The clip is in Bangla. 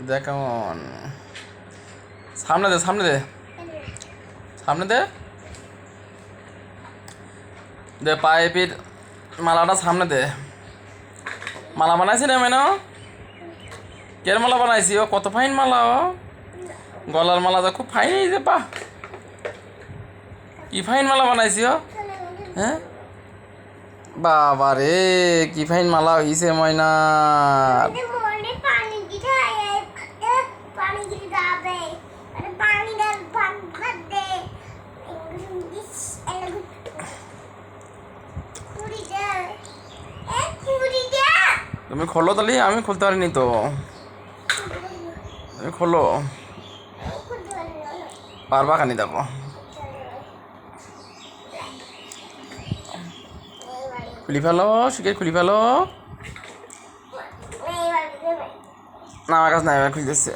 দেখ কেমন। সামনে দে, সামনে দে, সামনে দে, দে পাইপের মালাটা সামনে দে। মালা বানাইছি রে মেনো, কের মালা বানাইছি? ও কত ফাইন মালা, ও গলার মালা তো খুব ফাইন হয়েছে। পা কি ফাইন মালা বানাইছি ও। হ্যাঁ বাবা রে, কি ফাইন মালা হয়েছে ময়নার। তুমি খোলো তাহলে, আমি খুলতে পারিনি তো। তুমি খোলো, পারবা খানি দেখো। খুলি ফেলো, শিখে খুলি ফেলো। না আমার কাছে না, এবার খুলতেছে।